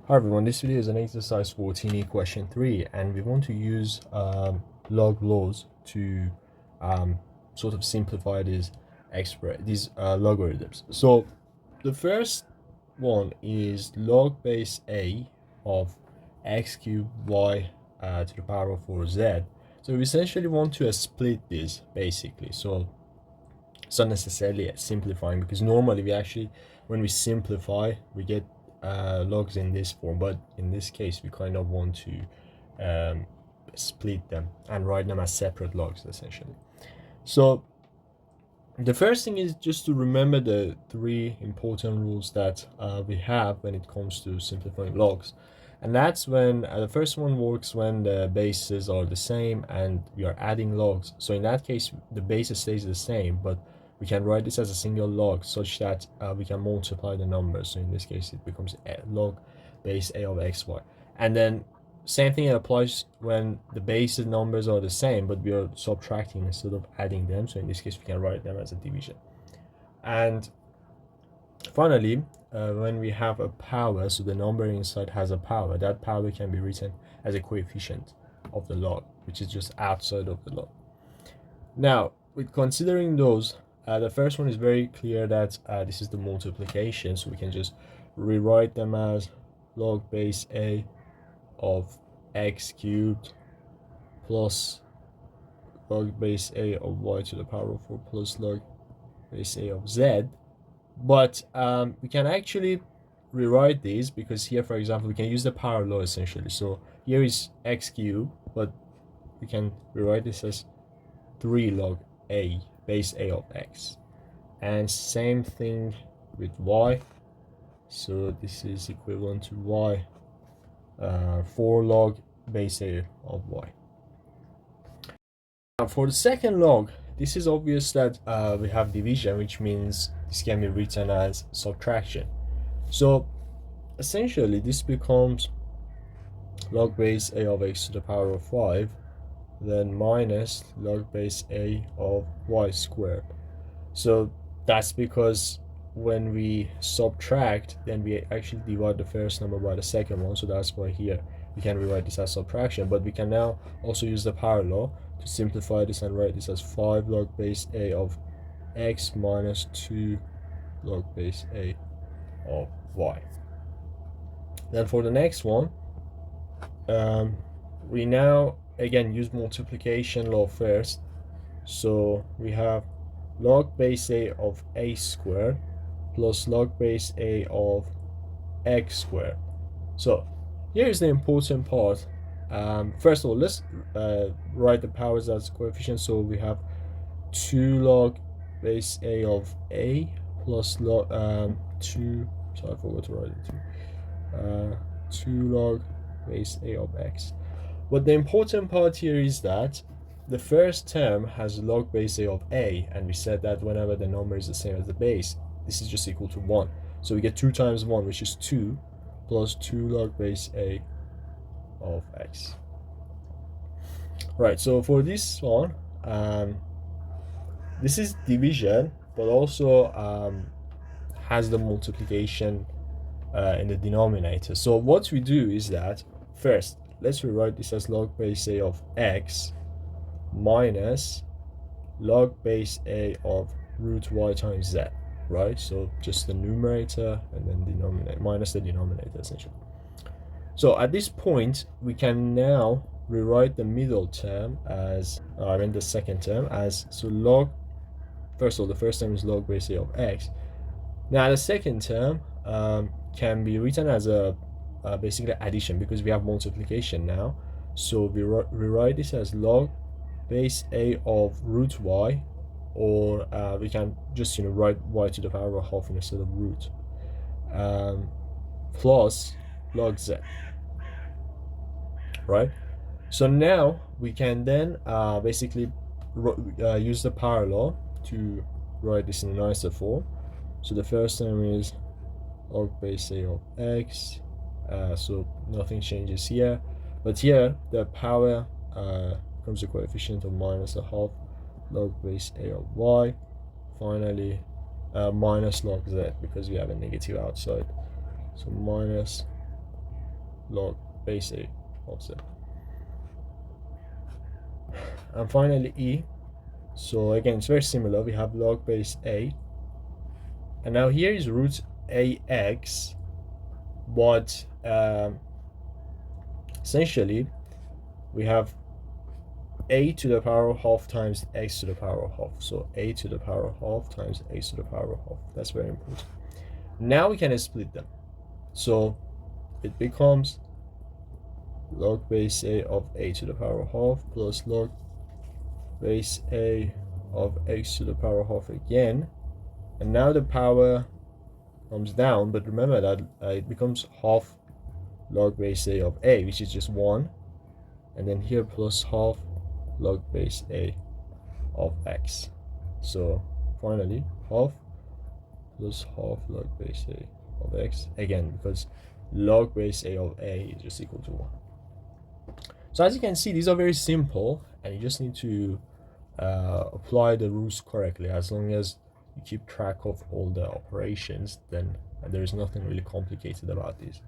Hi everyone, this video is an exercise 14e question 3 and we want to use log laws to um, sort of simplify these logarithms. So the first one is log base a of x cubed y to the power of 4z. So we essentially want to split this basically. So it's not necessarily simplifying, because normally when we simplify, we get logs in this form, but in this case we kind of want to split them and write them as separate logs essentially. So the first thing is just to remember the three important rules that we have when it comes to simplifying logs. And that's when the first one works when the bases are the same and we are adding logs. So in that case, the basis stays the same, but we can write this as a single log such that we can multiply the numbers. So in this case, it becomes log base a of xy. And then same thing applies when the base numbers are the same, but we are subtracting instead of adding them. So in this case, we can write them as a division. And finally, when we have a power, so the number inside has a power, that power can be written as a coefficient of the log, which is just outside of the log. Now, with considering those, the first one is very clear that this is the multiplication, so we can just rewrite them as log base a of x cubed plus log base a of y to the power of 4 plus log base a of z. But we can actually rewrite these, because here, for example, we can use the power law essentially. So here is x cubed, but we can rewrite this as 3 log a base a of x. And same thing with y. So this is equivalent to y 4 log base a of y. Now for the second log, this is obvious that we have division, which means this can be written as subtraction. So essentially this becomes log base a of x to the power of 5, then minus log base a of y squared. So that's because when we subtract, then we actually divide the first number by the second one. So that's why here we can rewrite this as subtraction. But we can now also use the power law to simplify this and write this as 5 log base a of x minus 2 log base a of y. Then for the next one, we now again use multiplication law first. So we have log base a of a squared plus log base a of x squared. So here's the important part. First of all, let's write the powers as coefficients. So we have 2 log base a of a plus log 2. So I forgot to write it. 2 log base a of x. But the important part here is that the first term has log base a of a, and we said that whenever the number is the same as the base, this is just equal to 1. So we get 2 times 1, which is 2, plus 2 log base a of x. Right, so for this one, this is division, but also has the multiplication in the denominator. So what we do is that first, let's rewrite this as log base a of x minus log base a of root y times z, right? So just the numerator and then denominator minus the denominator essentially. So at this point, we can now rewrite the middle term as, the second term as, so log, first of all, the first term is log base a of x. Now the second term can be written as a basically addition, because we have multiplication now. So we rewrite this as log base a of root y, or we can just write y to the power of half instead of root, plus log z, right? So now we can then basically use the power law to write this in a nicer form. So the first term is log base a of x, so nothing changes here, but here the power becomes a coefficient of minus a half log base a of y. Finally, minus log z, because we have a negative outside. So minus log base a of z. And finally e. So again, it's very similar. We have log base a, and now here is root ax, but essentially we have a to the power of half times x to the power of half. So a to the power of half times x to the power of half. That's very important. Now we can split them. So it becomes log base a of a to the power of half plus log base a of x to the power of half again. And now the power comes down, but remember that it becomes half log base a of a, which is just 1. And then here plus half log base a of x. So finally half plus half log base a of x, again because log base a of a is just equal to 1. So as you can see, these are very simple, and you just need to apply the rules correctly. As long as you keep track of all the operations, then there is nothing really complicated about these.